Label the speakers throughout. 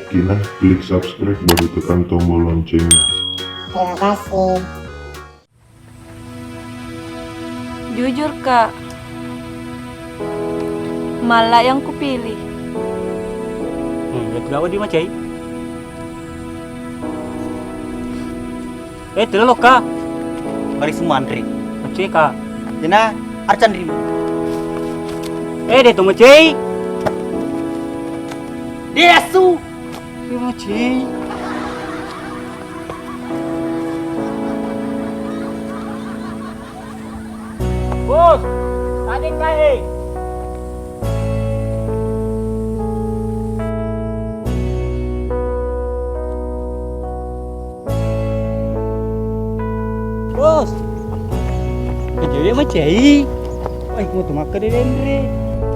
Speaker 1: Kina, klik subscribe baru tekan tombol loncengnya.
Speaker 2: Terima kasih.
Speaker 3: Jujur kak, malah yang kupilih.
Speaker 4: Lihat gawat di macai. Terlalu kak. Bari semua antri. Macai kak. Jena arcan rim. Dia tu macai. Dia asu. Dia macai. Bos, tadi kah? Bos, kerja macai. Ay, kung tumakka din re.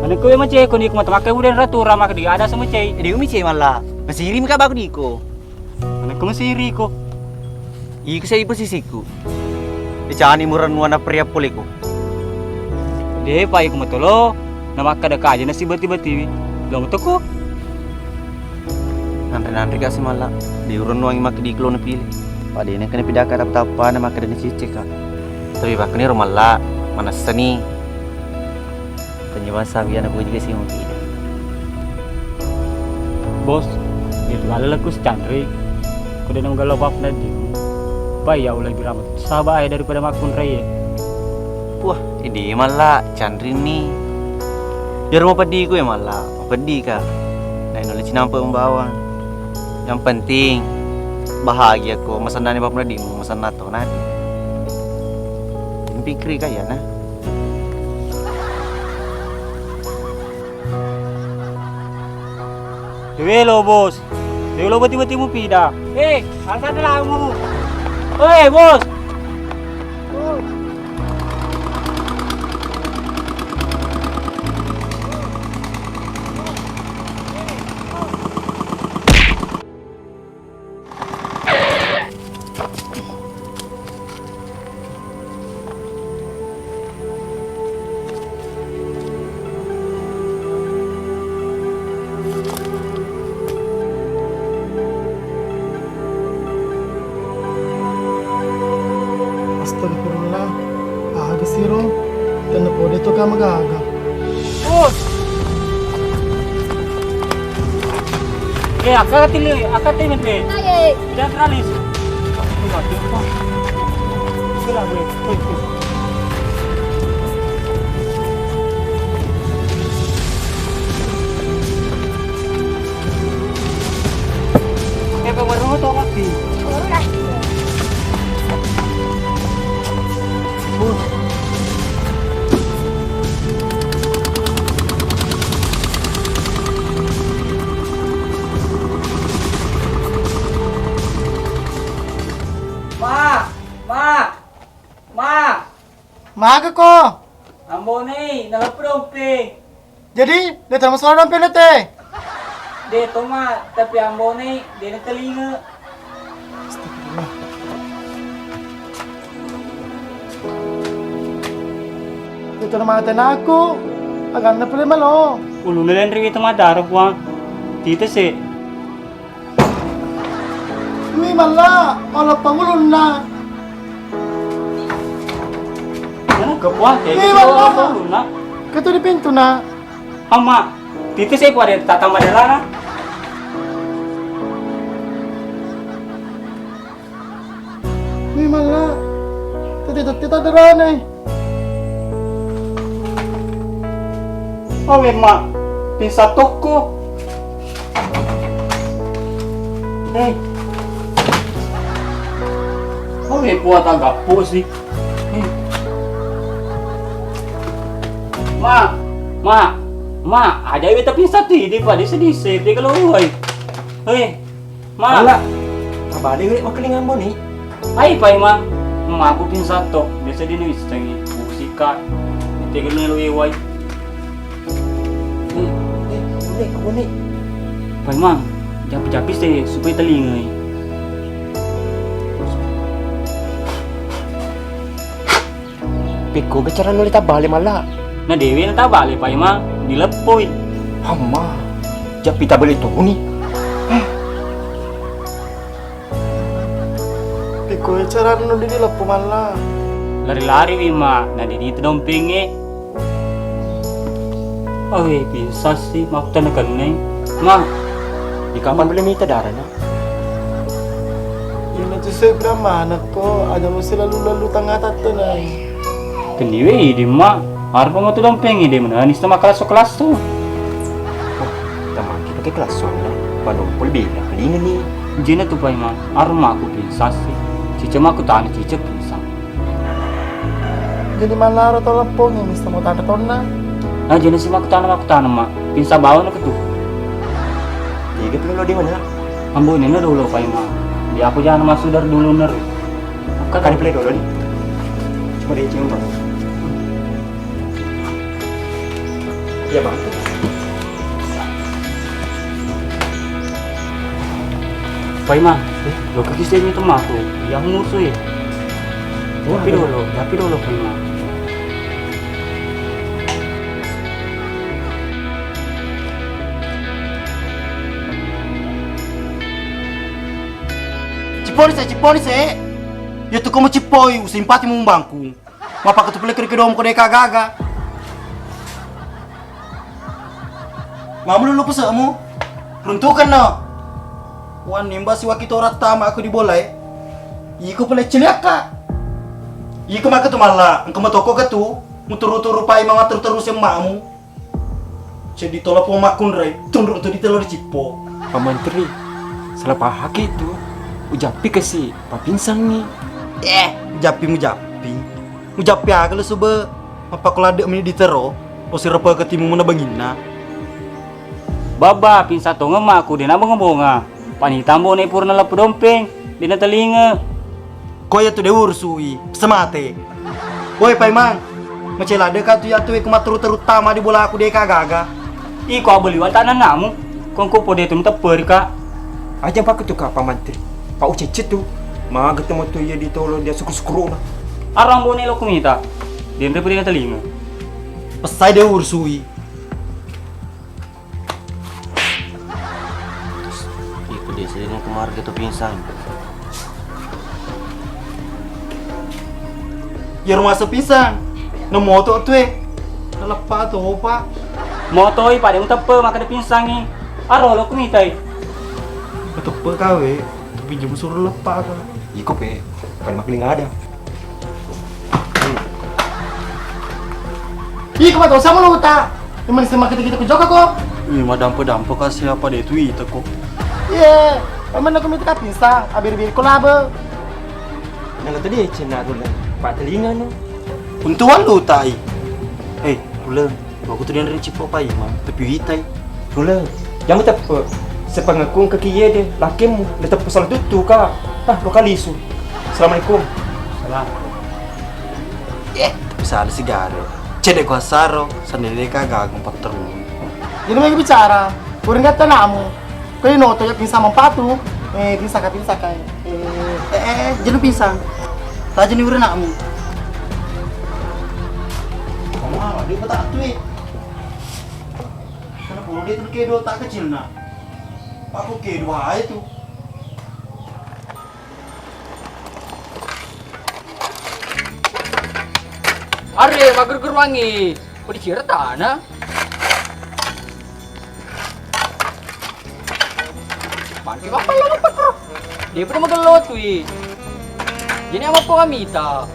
Speaker 4: Ano ko yung macai? Kung di ko matumakka mo din ratu, ramah ka di ada sa macai.
Speaker 5: Hindi ko macai malah. Masiri ka ba ako diko?
Speaker 4: Ano ko masiri ko?
Speaker 5: Iko sa posisiku. Icani mo ran na priya puli ko.
Speaker 4: Di pa ko matulo. Namakka da ka aja na si bati-bati. Gamo to ko.
Speaker 5: Nandre kasi malah. Di uran nuang makadiklo na pili. Padi na kani pidaka dapat apa na makada ni cicik ka. Tapi bak ni rumala manasani. Tanya sabi na buat juga sih mau pilih.
Speaker 4: Bos, itu galala ko si Chandri. Kung di nang galawap na di. Bayaw lagi ramat. Sabay daripada makun raya.
Speaker 5: Wah, ini malah Chandri nih. Biar mau pedi ko ya malah. Pedi ka. Nah, nulis nampak membawang. Yang penting bahagia ko. Masan na ni Bapak Nadi mo. Masan na to nadi. Yung pikri kaya na.
Speaker 4: Hello bos. Hello bati-bati mo pida. Alsa na lang mo. Bos.
Speaker 6: Astagfirullah. Aga siro. Dan po dito ka mag-aga.
Speaker 4: Bos. Akati mende. Tidak teralis. Sudah gue. Baru to mati.
Speaker 6: Maaga ko!
Speaker 4: Ambo ni, nakaprompe.
Speaker 6: Jadi, dito mas wala ng pilit eh.
Speaker 4: Dito ma, tapi ambo ni, di nagtalinga.
Speaker 6: Dito na mga tanako. Agan na pala malo.
Speaker 4: Ulo na lang rin ito madarap wa. Tita si.
Speaker 6: May mala. Wala pangulon na.
Speaker 4: Ano kapwa? Kaya
Speaker 6: Eh,
Speaker 4: kasi
Speaker 6: wala.
Speaker 4: ako ulo na.
Speaker 6: Kato di pinto na.
Speaker 4: Ama, tita si po rin tatamadala na.
Speaker 6: May mala. Tita daran eh.
Speaker 4: Awe ma, pinsatok ko. Awe buat agak sih. Ma, ada yang tapi satu di pada sedih dia kalau woy. Ma.
Speaker 5: Wala. Kabali ulit makalingan mo ni.
Speaker 4: Ay pa ma, aku pinsatok. Biasa di nulis tangi buksika. Tinggal na luwiway.
Speaker 5: Kabuni.
Speaker 4: Pai ma, japis deh supaya telinga.
Speaker 5: Piko gacaran ulit bali mala.
Speaker 4: Na dewi na tabali pa ima dilepoy.
Speaker 5: Hama. Japita bali to ni.
Speaker 6: ko cara no di lapu malla.
Speaker 4: Lari-lari Wima, na dito dompingi. Ay, bisa sih, makutan na kanay. Ma,
Speaker 7: Di kapan boleh minta darah na?
Speaker 6: Yung natusay anak ko, ada mo sila lulalu tangatat to na.
Speaker 4: keniwe di ma. Harap mo to dompingi, di mana anis na kelas tuh.
Speaker 7: Tama kita pakai kelas na. Paano boleh bilang? Palingan ni.
Speaker 4: Jina tuh pa ma, harap aku bisa sih. Cica ma aku tahan cica bisa.
Speaker 6: Jadi malaro to lapu ni, mista mo tataton na.
Speaker 4: Nah, jina sih aku tahan ma. Pinsa bawa na ketu.
Speaker 7: Tiga puluh di mana?
Speaker 4: Ambo ini dulu pa ma. Di aku jangan masuk dari dulu ner.
Speaker 7: Kan play dulu nih. Cuma dia cium bang. Iya bang.
Speaker 4: Pa ma, lo kakisnya itu mah tuh, yang musuh ya. Tapi dulu pa ma.
Speaker 5: Ciponi se. Ya tu kamu cipoi, simpati mong bangku. Mapa ka tu pele kiri dom ko deka gaga. Mamu lulu pesa mu. Runtukan na. Wan nimba si wakito tama aku di bolai. Iko pele ciliaka. Iko maka tu mala, engko matoko ka tu, muturu-turu pai mga terus yang mamu. Jadi tolak pemakun rai, tundur tu di telur cipo.
Speaker 7: Pak Menteri, salah pahaki itu. Ujapi kasih, Pak Pinsang nih.
Speaker 5: Mujapi aga lu sube. Apa kalau ada meni ditero, o si rapa ke timu muna bangina.
Speaker 4: Baba, pinsa to nga aku, di na nga. Panitambo na ipur na lapu dompeng, di na talinga.
Speaker 5: Koya tu de ursui, semate. Woi Paiman, macela de ka tu ya tu kumaturu terutama di bola aku deka gaga.
Speaker 4: Iko abaliwan tanan namu, kung ko po dito mtapur ka.
Speaker 7: Aja Pak tu Pak Menteri. Pak Ucecet tuh, mah ketemu tuh ya ditolong dia suku-suku na.
Speaker 4: Arang bo nilo kumita, di na po di na talinga.
Speaker 5: Pesai de ursui.
Speaker 8: Itu dia sering kemarga tuh pingsan.
Speaker 5: Ya rumah sepisan. Na moto tu Nalepa tu opa.
Speaker 4: Motoy, pada mtapur maka da pinsangi. Aro lo kumita
Speaker 5: Betul kawe. Pinjam suruh lepa ka.
Speaker 7: Iko pe, paling makling ada.
Speaker 6: Ih, kau sama lu ta? Emang sama kita kejoka kok.
Speaker 5: Mah dampo kasih apa deh tu itu kok.
Speaker 6: Iya, emang aku minta kapisa, abir-bir kolabe.
Speaker 7: Nang tadi cina dulu. Pak telinga no.
Speaker 5: Untuan lu tai. Bulan. Aku tu dari cipo pai mah, tapi hitai.
Speaker 7: Dulu, jangan tepe. Sepangakung kaki ye deh, lakimu, letap pasal tutu ka. Lokalisu. Assalamualaikum.
Speaker 4: Salam.
Speaker 5: Bisa ada sigara. Cedek gua saro, sandiri ka gagang patron.
Speaker 6: Jadi mau bicara, kurang kata namu. Kau noto ya pinsa mempatu, pinsa ka.
Speaker 5: Jangan pisang. Tajan ni urang nakmu. Kamu dia tak tuit. Karena puluh dia tu kedo tak kecil nak. Aku kedo aja tu.
Speaker 9: Are, mager-ger wangi. Kok dikira tanah? Maki apa lo apa? Dia pernah magelot wi. Jadi apa po kamita?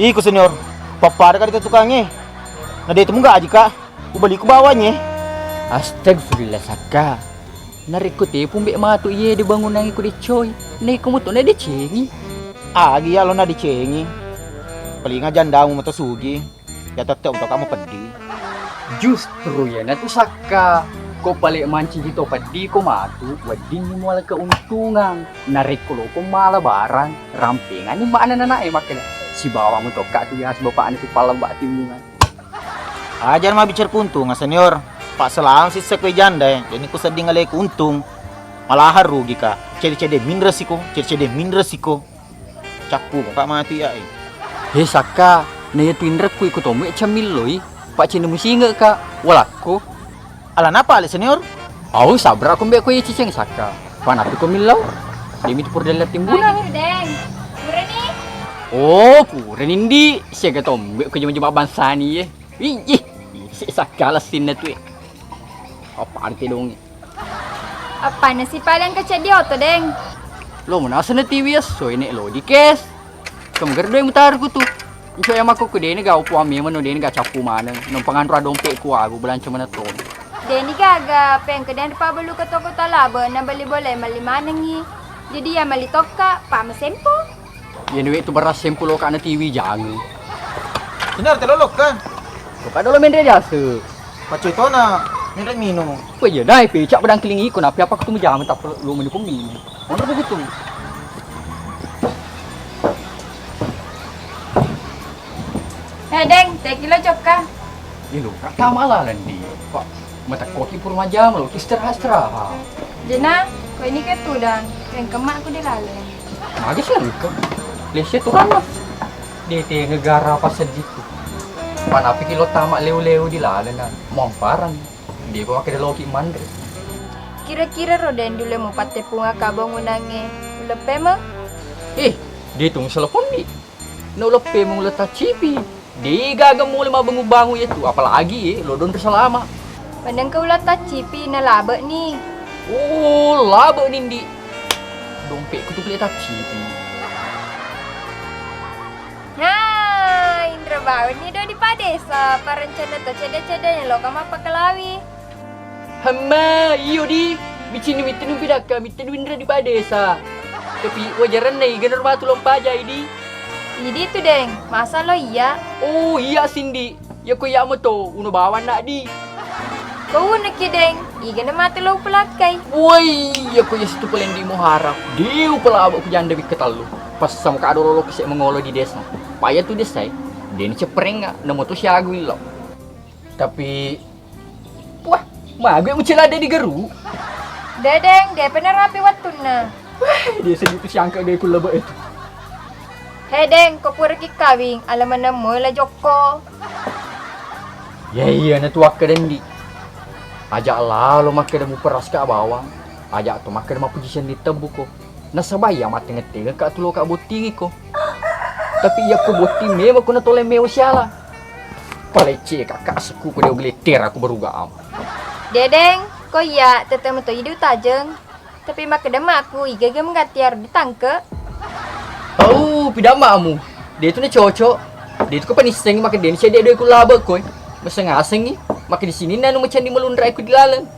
Speaker 5: Iko senior, papada ka dito tukangnya. Na dito mo ga aji ka. Ubali ko bawanya.
Speaker 9: Astagfirullah saka. Narikot pumbi matu iye di bangunan ko di choy. Nay kumuto na di cengi.
Speaker 5: Agi ya lo na dicengi. Palinga janda mo matasugi. Ya tetep untuk kamu pedih.
Speaker 9: Justru ya na tu saka. Ko pali manci dito padi ko matu. Wading mo wala keuntungan. Narikulo ko malabaran. Rampingan ni mana na makin. Si bawang mo to ka tu ya bapaan itu pala bati mo nga.
Speaker 5: Ajar mah bicar puntung senior. Pak selang si sekwe janda jadi ku sedih ngalai ku untung. Malah rugi ka. Cede-cede min resiko. Capu kak mati ya.
Speaker 9: Saka, na yatuin ku ikut omu camil loi. Pak cina musinga ka, walako.
Speaker 5: Ala napa ale senior?
Speaker 9: Au sabra ko mbek ko ciceng saka. Panapi ko milaw. Demi tu pur dalam timbunan.
Speaker 10: Gitu, Deng. Pura nih.
Speaker 9: Oh, pura nindi. Siaga tombek ko jema-jema bangsa ni Ih, si sakala sin na tu Apa arti dong?
Speaker 10: Apa nasi paling kecil dia tuh, Deng?
Speaker 9: Lo mana sana TV so ini lo di kes. Kamu gerdo yang mutar ku tu. Iso yang aku ku dene ga upu ame mano dene ga capu mana. Nompangan ra dompet ku aku bulan cuma na ton.
Speaker 10: Deni gaga peng kedan pa belu ke toko talaba na bali boleh mali manengi. Jadi ya mali toka pa masempo.
Speaker 9: Ya duit tu beras sempul lo kana TV jangan.
Speaker 6: Benar, telolok kan?
Speaker 9: Kau dulu main dia jasa.
Speaker 6: Pacu itu na, minta minum.
Speaker 9: Apa ya dah pecak pedang kelingi ku napi apa ketemu jam tak perlu mendukung ni. Orang begitu.
Speaker 10: Deng, 3 kilo cok ka.
Speaker 9: Ini lo kata malah ni. Pak, mata koki pur majam lo istirahat.
Speaker 10: Jena, kau ini ke tu dan peng kemak aku dilalen.
Speaker 9: Lagi sih ke. Lesia tu kan. Dia negara apa segitu. Panapi kilo tamak leu-leu dilalen na. Momparang. Dia bawa ke loki mandre.
Speaker 10: Kira-kira roden dulu mau pate punga kabang unange. Lepe mah?
Speaker 9: Dia tu telepon ni. No lepe mong letak cipi. Dia gagal mula bangu-bangu itu. Apalagi lo don terselama.
Speaker 10: Pandang kau letak cipi na laba ni.
Speaker 9: Oh, laba nindi. Dompet ku tu letak cipi.
Speaker 10: Hai, Indra bawa ni do di padesa. Parencana tu ceda-cedanya lo kama pakalawi.
Speaker 9: Hama, iyo di. Bicin mitinu pidaka, mitinu Indra di padesa. Tapi wajaran na igan rumah tu lompa aja ini.
Speaker 10: Idi tu deng, masa lo iya?
Speaker 9: Oh iya Cindy, ya ko ya mo to, uno bawa nak di.
Speaker 10: Kau nak deng, iga na mati lo pelakai.
Speaker 9: Woi, ya ko ya situ palen di mo harap. Diu pala abak ku janda bi ketalu. Pas sama ka adoro kesek mengolo di desa. Paya tu desa, dia ni cepreng nga, namo tu siagu lo. Tapi wah, mabe mo celada di geru.
Speaker 10: Dedeng, dia pernah rapi waktu na.
Speaker 9: Dia segitu siangka dia ku leba itu.
Speaker 10: Hei deng, kau pergi kawing, alaman nama lah Joko.
Speaker 9: Ya iya, na tuak ke dendi. Ajak lah lo makan demu peras ke bawang. Ajak tu makan demu position di tebu ko. Nasabaya mati ngete ka tu lo ka boti ko. Tapi ya ko boti memang ko na tole meu siala. Palece kakak suku ko dia geleter aku beruga am.
Speaker 10: Dedeng, kau ya tetap tu hidup tajeng. Tapi makan demu aku iga mengatiar ditangke.
Speaker 9: Oh, pidak makmu. Dia tu ni cocok. Dia tu ko paniseng makan dia ni dia ku laba ko. Masa ngaseng ni, makan di sini nanu macam di melundra aku di lalan.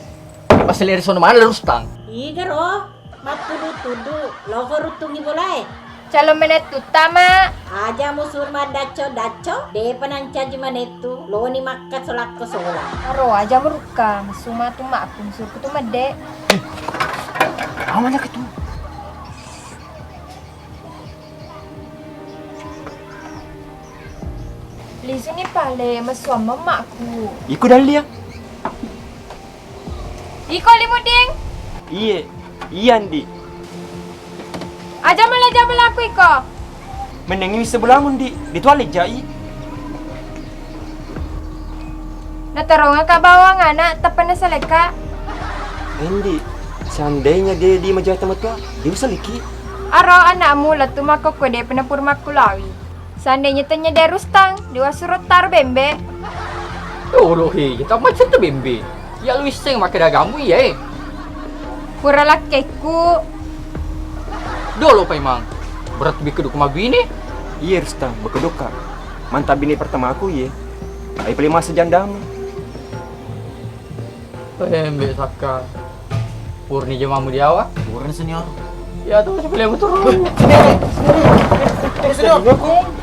Speaker 9: Pasal dari sono mana rustang.
Speaker 11: Iya ro, matudu-tudu, logo rutungi boleh.
Speaker 10: Calon menet utama.
Speaker 11: Aja musur daco, de pananca manetu, lo ni makat solak ke sola.
Speaker 10: Aro aja meruka, masuma tu mak aku musur tu made.
Speaker 9: Amannya ke tu?
Speaker 10: Di sini pale masuam mamaku.
Speaker 7: Ikut dah dia.
Speaker 10: Iko limuding.
Speaker 7: Iya Andi.
Speaker 10: Aja malah aku iko.
Speaker 7: Menengi sebelah mundi, di toilet jai.
Speaker 10: Natarong ka bawang anak tepan seleka.
Speaker 7: Andi, seandainya dia di majalah temat ka, dia bisa liki.
Speaker 10: Aro anakmu latu mako kode penapur makulawi. Seandainya tanya dia rustang, dia suruh tar bembe.
Speaker 9: Oh, he, tak macam tu bembe. Ya lu iseng makan dagamu ya.
Speaker 10: Pura lakeku.
Speaker 9: Dolo pa imang. Berat lebih keduk mabini.
Speaker 7: Iya Rustang, bekeduka. Mantap bini pertama aku ye. Ai paling masa jandamu.
Speaker 9: Bembe saka. Purni jemamu di awak.
Speaker 8: Purni senior.
Speaker 9: Ya tu sebelum turun.
Speaker 6: Senior,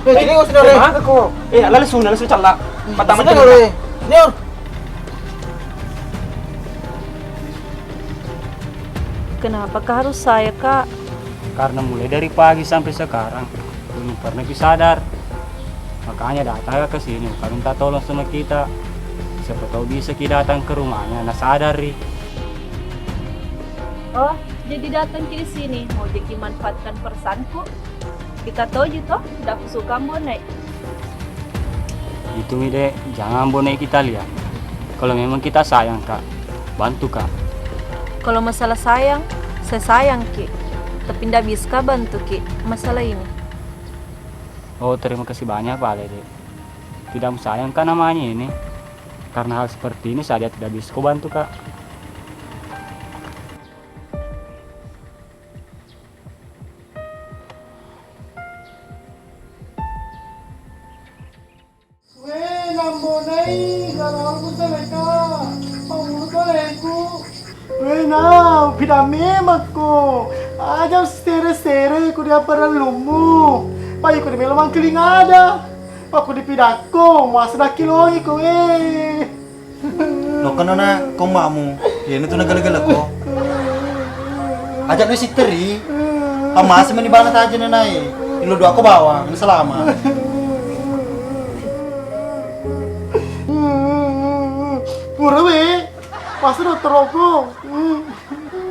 Speaker 6: ini kau senior.
Speaker 7: Mana kau? Lalu calak. Pertama
Speaker 6: Senior.
Speaker 3: Kenapa kah harus saya, Kak?
Speaker 4: Karena mulai dari pagi sampai sekarang belum pernah sadar. Makanya datang ke sini, kalau minta tolong sama kita. Siapa tahu bisa kita datang ke rumahnya, nah sadar ri.
Speaker 3: Oh, jadi datang ke sini mau jadi manfaatkan perasaanku. Kita tahu gitu, tidak suka bonek.
Speaker 4: Itu Dek, jangan bonek kita lihat. Kalau memang kita sayang Kak, bantu Kak.
Speaker 3: Kalau masalah sayang, saya sayang Ki. Tapi ndak bisa bantu Ki masalah ini.
Speaker 4: Oh, terima kasih banyak Pak Lede. Tidak sayangkan namanya ini. Karena hal seperti ini saya tidak bisa bantu Kak.
Speaker 6: Weh, nambonai, kalau aku seleka, kamu toleku. Weh, now, pinamema ko. Aja stere-stere, ko dia para lumu. Pai ko di melamang kilingada. Aku dipidako, mas na kilongi ko eh.
Speaker 5: Lo kan na kau mamu, ya ini tuh nagala-gala ko. Ajak lu si Teri, masih menibana aja nanai. Ini dua aku bawa, ini selama.
Speaker 6: Pura we, pas udah terogong.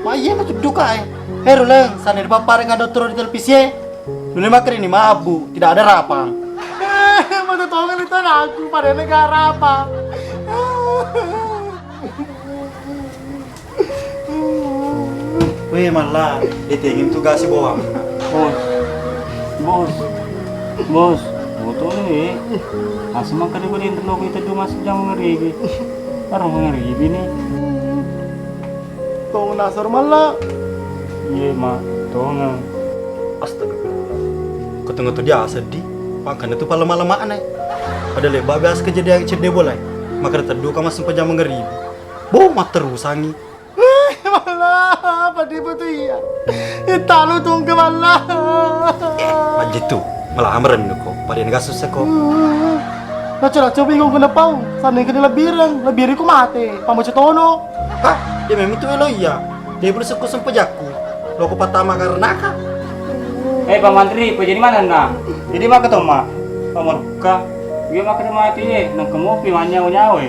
Speaker 5: Ma iya mah duka eh. Hero lang, sana di papare nga dokter di televisi. Dulu makan ini mabu, tidak ada rapang.
Speaker 6: Mata tongan itu aku pada negara apa?
Speaker 5: Weh malah, ditingin tugas si bawang.
Speaker 4: Bos, betul nih. Asal makan di interlok itu cuma sejam ngeribi. Orang ngeribi nih.
Speaker 6: Tong nasar malah.
Speaker 4: Iya mak, tolong.
Speaker 5: Astagfirullah. Ketemu tuh dia sedih. Makan itu pada malam-malam eh. Pada lebar biasa kejadian cedek boleh. Maka terduka kamu sampai jam ngeribi. Mak terus sangi.
Speaker 6: Malah, apa dia betul iya? Italu tong ke malah.
Speaker 5: Aja tuh, malah amaran kok. Pada nggak susah kok.
Speaker 6: Coba bingung kenapa? Sana yang lebirang ku mati. Pamu cetono.
Speaker 5: Hah? Dia memang itu lo iya. Dia boleh suku sampai jaku. Lo aku pertama karena kah?
Speaker 4: Pak Mantri, jadi mana nah? Jadi mak ketemu mak. Pak Marka, dia makan mati ye. Nang kemopi manyaw-nyawe.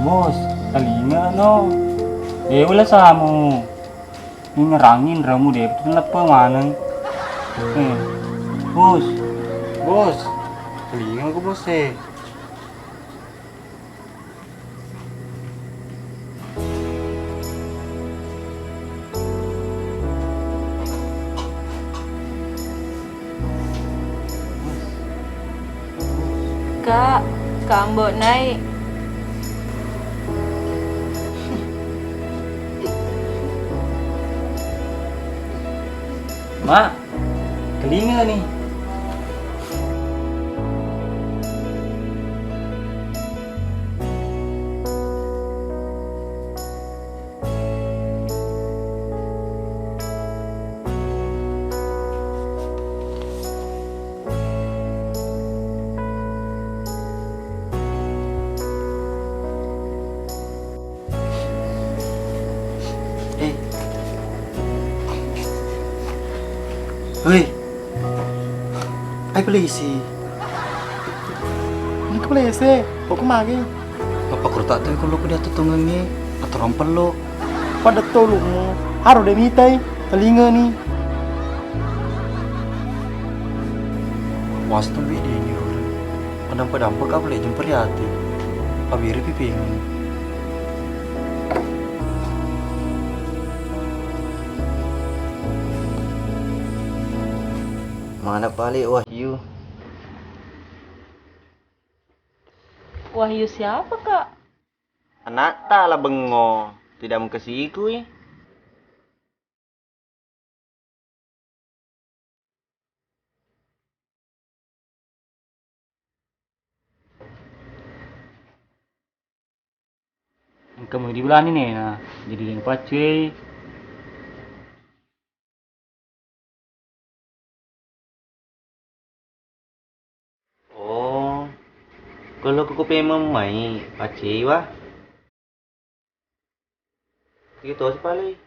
Speaker 4: Bos, telinga no. Wala samu. Ini ngerangin ramu deh, betul apa mana? Bos, telinga aku bos eh.
Speaker 3: Kak Mbok naik.
Speaker 4: Mak, telinga nih.
Speaker 5: Hei, polisi.
Speaker 6: Ini ke polisi, kok magi?
Speaker 5: Apa kau tak tahu kalau dia tutungnya atau rompel lo?
Speaker 6: Pada tolongmu, harus demitai telinga nih.
Speaker 5: Was tuh beda ini orang. Kadang-kadang kau boleh jumpa hati. Abiri piping. Mana balik Wahyu?
Speaker 3: Wahyu siapa Kak?
Speaker 8: Anak tak lah bengo. Tidak mau kesiku ya.
Speaker 4: Kamu di bulan ini nah, jadi yang pacuy.
Speaker 8: Kalau aku pengen main pace wah. Gitu sih paling.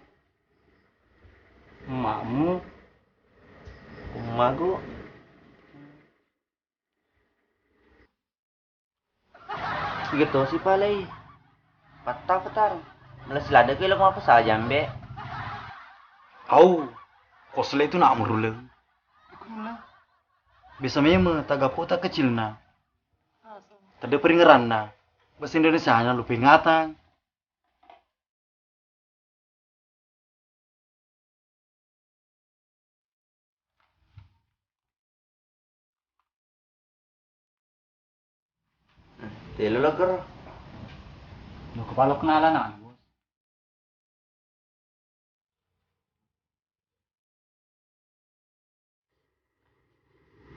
Speaker 4: Emakmu,
Speaker 8: Emakku. Gitu sih paling. Patah. Malas lada ke lo apa saja ambe.
Speaker 5: Au, kosle itu nak merule. Bisa memang tagapo tak kecil na. Tadi peringeran na. Bahasa Indonesia hanya lupa ingatan.
Speaker 8: Telo lah ker.
Speaker 4: Lo kepala kenalan ah, bos.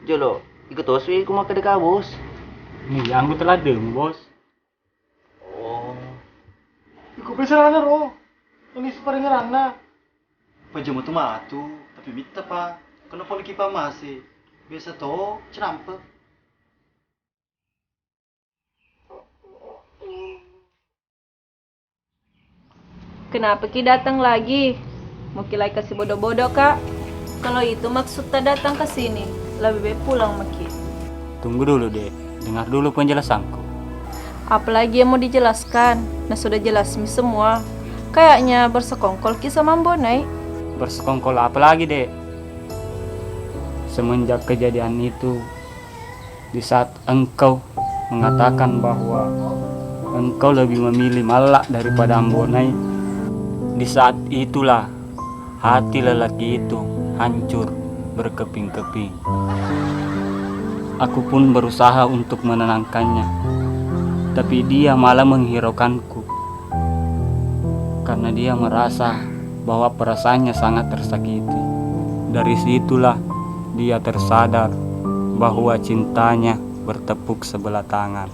Speaker 8: Jolo, ikut oswi ku makan dekat bos.
Speaker 4: Nih, yang gue telah deng, bos.
Speaker 8: Oh,
Speaker 6: Iku bisa na ro. Ini super ngerana.
Speaker 12: Pajama tu matu, tapi minta pa. Kena poli kipa masih. Biasa to, cerampe.
Speaker 3: Kenapa Ki datang lagi? Mau kilai kasih bodoh-bodoh kak? Kalau itu maksudnya datang ke sini, lebih baik pulang Maki.
Speaker 4: Tunggu dulu, Dek. Dengar dulu penjelasanku.
Speaker 3: Apalagi yang mau dijelaskan? Nah sudah jelas mi semua. Kayaknya bersekongkol Ki sama Mbonai.
Speaker 4: Bersekongkol apa lagi, Dek? Semenjak kejadian itu, di saat engkau mengatakan bahwa engkau lebih memilih Malak daripada Mbonai, di saat itulah hati lelaki itu hancur berkeping-keping. Aku pun berusaha untuk menenangkannya, tapi dia malah menghiraukanku karena dia merasa bahwa perasaannya sangat tersakiti. Dari situlah dia tersadar bahwa cintanya bertepuk sebelah tangan.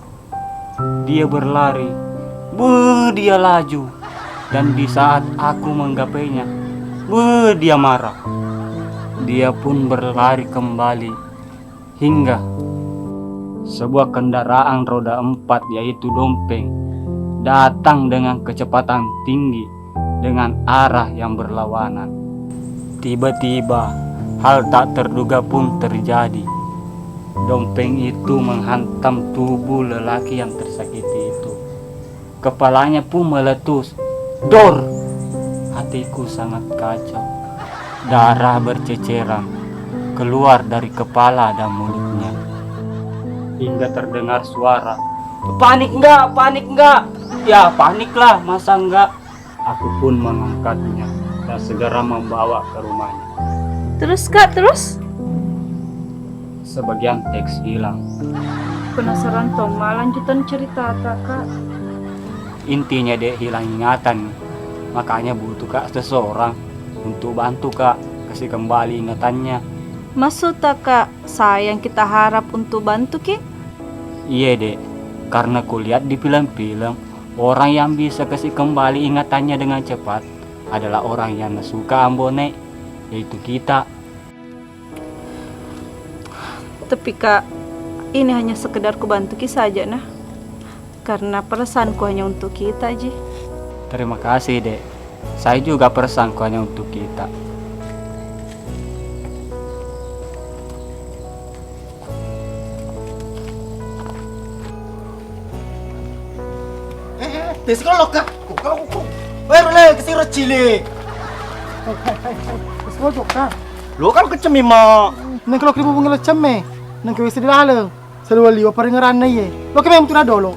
Speaker 4: Dia berlari, dia laju, dan di saat aku menggapainya, dia marah. Dia pun berlari kembali hingga sebuah kendaraan roda 4 yaitu Dompeng datang dengan kecepatan tinggi dengan arah yang berlawanan. Tiba-tiba hal tak terduga pun terjadi. Dompeng itu menghantam tubuh lelaki yang tersakiti itu. Kepalanya pun meletus. Dor! Hatiku sangat kacau. Darah berceceran keluar dari kepala dan mulutnya. Hingga terdengar suara, "Panik enggak? Panik enggak?" Ya paniklah, masa enggak? Aku pun mengangkatnya dan segera membawa ke rumahnya.
Speaker 3: Terus kak, terus?
Speaker 4: Sebagian teks hilang.
Speaker 3: Penasaran Toma lanjutan cerita kak.
Speaker 4: Intinya dia hilang ingatan. Makanya butuh kak seseorang untuk bantu kak kasih kembali ingatannya.
Speaker 3: Maksudnya kak, sayang kita harap untuk bantu Ki?
Speaker 4: Iya dek, karena kulihat di film-film orang yang bisa kasih kembali ingatannya dengan cepat adalah orang yang suka Ambone, yaitu kita.
Speaker 3: Tapi kak, ini hanya sekedar kubantu Ki saja nah. Karena perasaanku hanya untuk kita aja.
Speaker 4: Terima kasih dek, saya juga perasaanku hanya untuk kita.
Speaker 6: Desi kalau kak, kok baru lagi kesini cili. Desi kalau kak,
Speaker 12: Lo kalau kecemi mak.
Speaker 6: neng kalau kribo bunga lecem me, neng kau isi di dalam. Selalu liwa paringaran na ye. Lo kemana yang tuna dolo?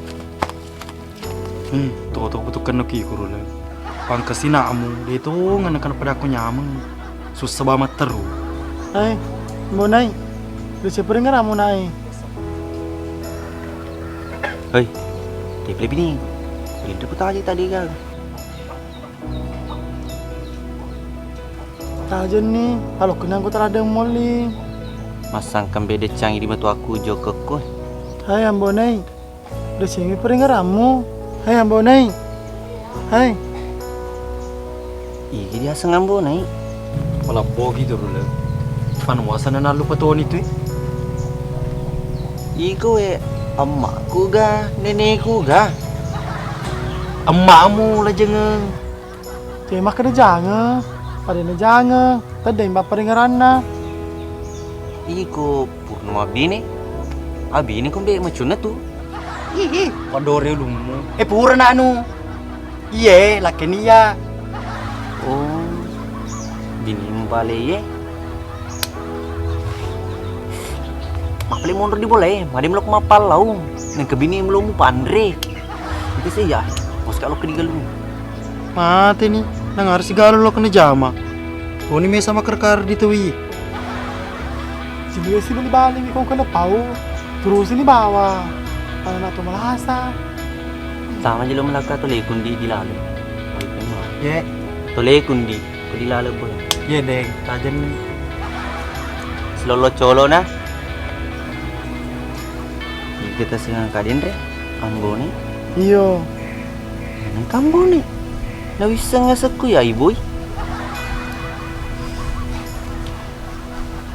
Speaker 12: Tuh betul kena kikuru le. Pangkasina amu, dia itu nganakan pada aku nyameng. Susah banget terus.
Speaker 6: Hai, mau naik? Udah siapa paringaran mau naik?
Speaker 8: hei, dia pilih ni. Itu putar aja tadi kan.
Speaker 6: Aja nih, kalau kena aku terada moli.
Speaker 8: Masangkan beda canggih di matu aku jo kekos.
Speaker 6: Hai Ambonai, udah sini paringaranmu. Hai Ambonai, hai.
Speaker 8: Iya dia sengambo naik.
Speaker 12: Malah bogi tu le. Pan wasana na lupa tuh itu.
Speaker 8: Iku emakku ga, nenekku ga.
Speaker 12: Emakmu lah jangan.
Speaker 6: Tema kena jangan, pada na jangan. Tadi mbak paringaran na.
Speaker 8: Iku purnama bini. Abi ini kumbe macuna tu.
Speaker 12: Ih, padore lumu. Pura na anu. Iya, laki niya.
Speaker 8: Oh, bini mbale ye. Mapali mundur di boleh, madi melok mapal lau. Nang kebini melok pandre. Itu sih ya. Bos kalau kedigalu.
Speaker 12: Mati nih, nang harus segala lo kena jama. Oh ini me sama kerkar di tuwi.
Speaker 6: Sini sini balik, kau kena pau. Terus ini bawa. anak tu malasa.
Speaker 5: Sama aja lo melaka tole kundi di lalu.
Speaker 6: Ye,
Speaker 5: Tole kundi, ko di lalu bola.
Speaker 6: ye deng, tajen.
Speaker 5: Selolo colo na. Kita sengang kadin re, ambone.
Speaker 6: Iyo,
Speaker 5: Nang kambone. Nawisa nga saku ya iboy.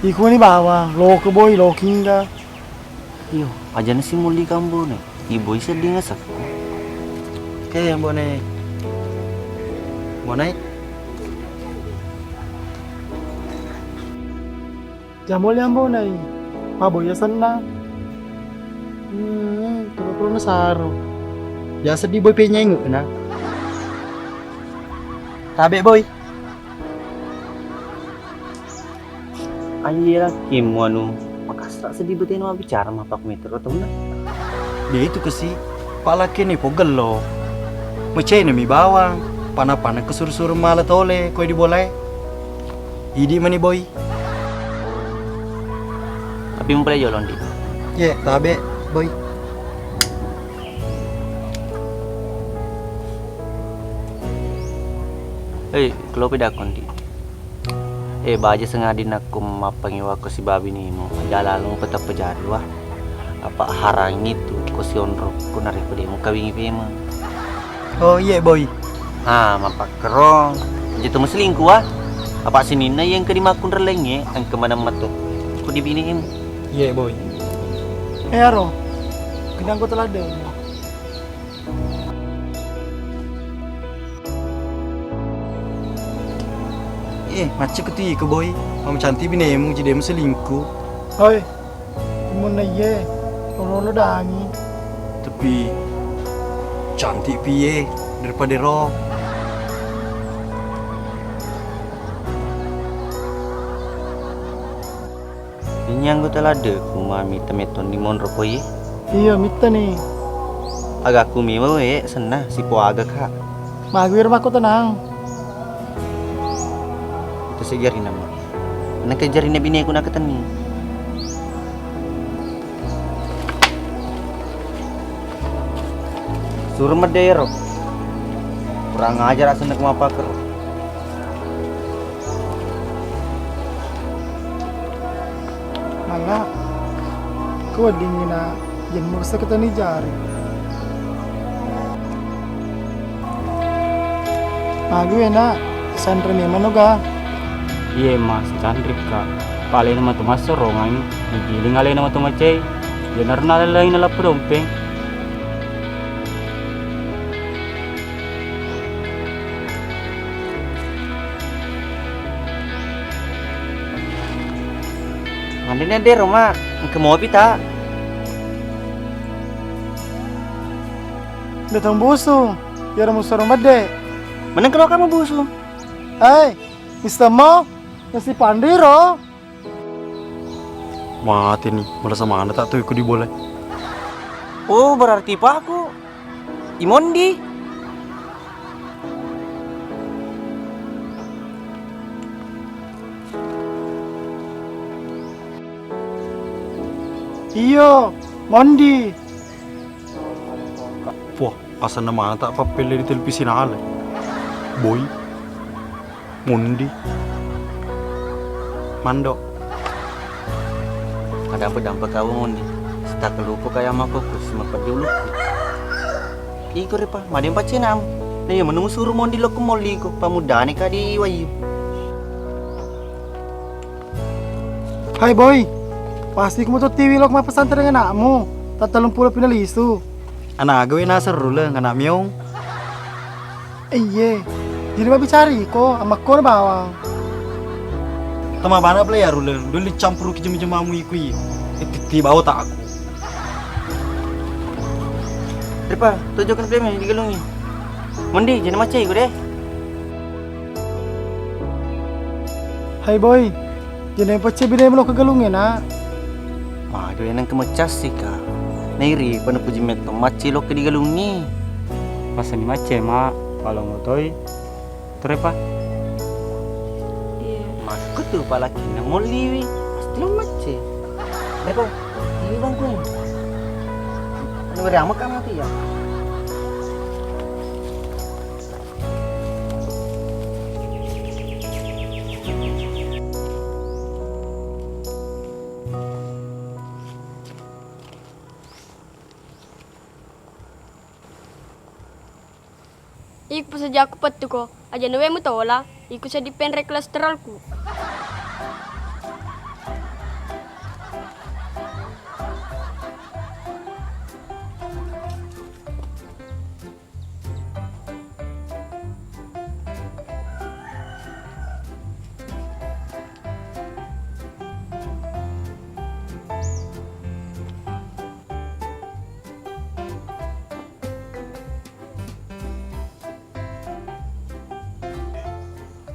Speaker 6: iku ni bawa, lo ke boy, lo kinga.
Speaker 5: Iyo, aja na si muli kambone. Iboy sedih nga saku.
Speaker 12: Oke, Bone. Bone,
Speaker 6: Jamol yang bonai, paboy ya sana. Terus na saro.
Speaker 12: ya sedih boy penyeng na. Tabe boy.
Speaker 5: Ayo Kim wanu. Makasra sedih betul nama bicara mapak meter atau na.
Speaker 12: Dia itu kesi. Pala kini pogel lo. Macai mi bawang. Pana-pana kesur-sur malah tole. Koi diboleh. Idi mani boy.
Speaker 5: Tapi mempelai jolon di.
Speaker 12: Ye, tabe boy.
Speaker 5: Hei, kalau beda kondi. Baja sengadin aku mapangiwa ko si babi ni mo. Jalalong peta pejari wah. Apa harang itu ko si onro ko nari ko di mo kawingi pema.
Speaker 12: Oh iya boy.
Speaker 5: Mapak kerong. Jito mo selingkuh wah. Apa sinina yang kedimakun relenge ang kemana mato. Ko dibiniin mo.
Speaker 12: Iya boy.
Speaker 6: Aro, kedang ko teladan.
Speaker 12: Macam ketu ke boy. Mam cantik binemu jadi selingkuh.
Speaker 6: Hoi, mun na ye, lo dangi.
Speaker 12: Tapi cantik piye daripada roh.
Speaker 5: Ini yang gue telah ada kumami temeton di monro koye.
Speaker 6: Iya, mita nih.
Speaker 5: Agak kumi mau senah si po agak kak.
Speaker 6: Magwir mako tenang.
Speaker 5: Itu segari nama. Nak kejarin na bini aku nak ketani. Suruh medero. Kurang ajar asal nak apa ker.
Speaker 6: Malah, kau dingin na, yan mo sa kita ni Jari. Magwir na, sandra ni manuga.
Speaker 4: Iya mas, cantik kak. Paling nama tuh mas sorongan, giling alay nama tuh macay. Jenar nalalay na lapudompeng.
Speaker 5: Mandi na dero ma, ang mau pita.
Speaker 6: Datang buso, yara mo sarong made.
Speaker 5: Manang kalau kamu buso?
Speaker 6: Ay, Mr. Mo, nasi pandiro.
Speaker 12: Mati nih, malah sama anak tak tuh ikut diboleh.
Speaker 5: Oh, berarti pak aku Imondi.
Speaker 6: Iyo, Mondi.
Speaker 12: Wah, asal nama anak tak papel di televisi nale. Boy, Mundi, Mando.
Speaker 5: Ada apa dampak kau Mundi? Setak lupa kayak apa aku sempat dulu. Iko repa, madem pacenam. Nih menunggu suruh Mundi lo kemoli ko pamudane ka di wayu.
Speaker 6: Hai boy, pasti kamu tuh tiwi lok mah pesantren dengan anakmu. Tak 30 pinalisu.
Speaker 12: Anak gue na seru lah, anak miong.
Speaker 6: Iya, jadi babi cari kok, sama kor bawang.
Speaker 12: Tama bana play ya rulen, dulu campur ke jemamu ikui. Itu bawa tak aku.
Speaker 5: Repa, tunjukkan filmnya di galungnya. Mundi, jangan macam itu deh.
Speaker 6: Hai boy, jadi pecah bina lo kegalungnya nak.
Speaker 5: Wah, gue nang kemecas sih kak. Nairi, pada puji meto macam lo ke di galung ni.
Speaker 4: Masa ni macam mak, kalau mau toy, terapa?
Speaker 5: Aku tuh palaki nang mau liwi, pasti lo macam. Repa, liwi bangku ni.
Speaker 8: Ini beramak kan nanti ya.
Speaker 10: Iku saja aku petu ko. Aja nawe mo tola. Iku sa dipendre kolesterolku.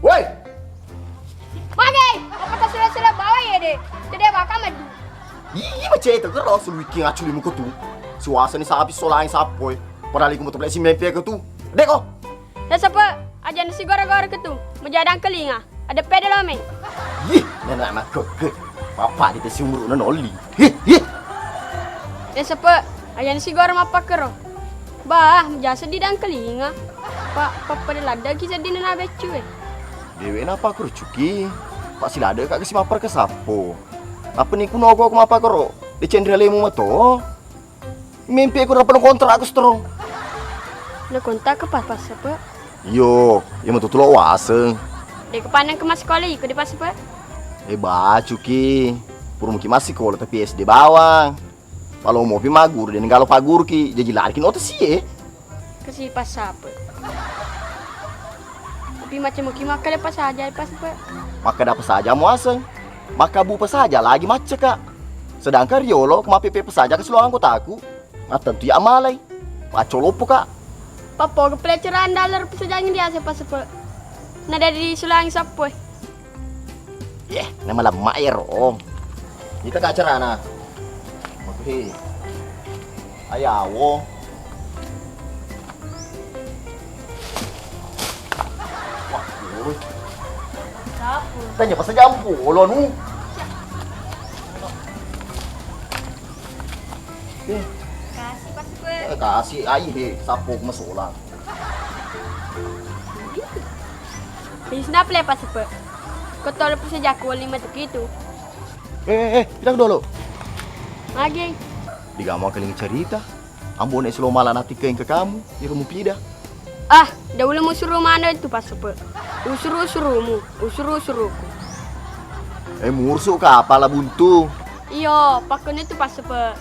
Speaker 12: Woi,
Speaker 10: Bagay! Apa sudah bawa ya deh. Jadi bakal madu.
Speaker 12: ih macam itu kan rasul wiki ngaculi muka tu. Suasa ni sapi solang sapoy. Padahal iku betul si mempe ke tu. Dek oh.
Speaker 10: Ya siapa? Aja nasi goreng-goreng ketu. Menjadang kelinga. Ada pede lame.
Speaker 12: Ih, nenek nak ke. Papa di tesi umur noli. Ih.
Speaker 10: Ya siapa? Aja nasi goreng apa kero? Bah, jasa di dang kelinga. Pak pada lada kisah di nana becu eh.
Speaker 12: Dewe napa karo cuki? Pak silada kak kesi mapar ke sapo. Apa ni kuno aku mapa karo? Di cendera lemu mato. Mimpi aku dapat kontrak aku strong.
Speaker 10: Na kontak ke pas apa?
Speaker 12: Yo, ya mau tutulo waseng.
Speaker 10: Dek kepanang ke mas sekolah ikut di pas apa?
Speaker 12: Ba cuki. Puru mungkin masih sekolah tapi SD bawang. Kalau mau pi magur dan kalau pagur ki jadi larikin otot sih.
Speaker 10: Kasih pas apa? Tapi macam mungkin makan apa saja pas apa?
Speaker 12: Maka dapat saja muaseng. Maka bupa saja lagi macet kak. Sedangkan Riolo kema PP saja ke seluruh anggotaku. Nah tentu ya amalai. Pacolopo kak.
Speaker 10: Papa ke pelecehan dalar pesajangin dia apa-apa. Nada di sulang sapo.
Speaker 12: Nama lama ya rom. Kita gak cerana. Oke. Ayawo. Wah, dulu. Tanya pas saja lo nu.
Speaker 10: Kasih pas apa?
Speaker 12: Kasih air sapo masolang.
Speaker 10: Di sana play pas apa? Kau tahu lepas saja aku lima tu gitu.
Speaker 12: Kita dulu.
Speaker 10: Lagi.
Speaker 12: Di mau keling cerita. Ambon es lo malah nanti ke kamu. Di rumah pida.
Speaker 10: Ah, dahulu mau suruh mana itu pas apa? Usuru-suruhku.
Speaker 12: Mursu ka pala buntu.
Speaker 10: Iyo, pakon itu pas apa?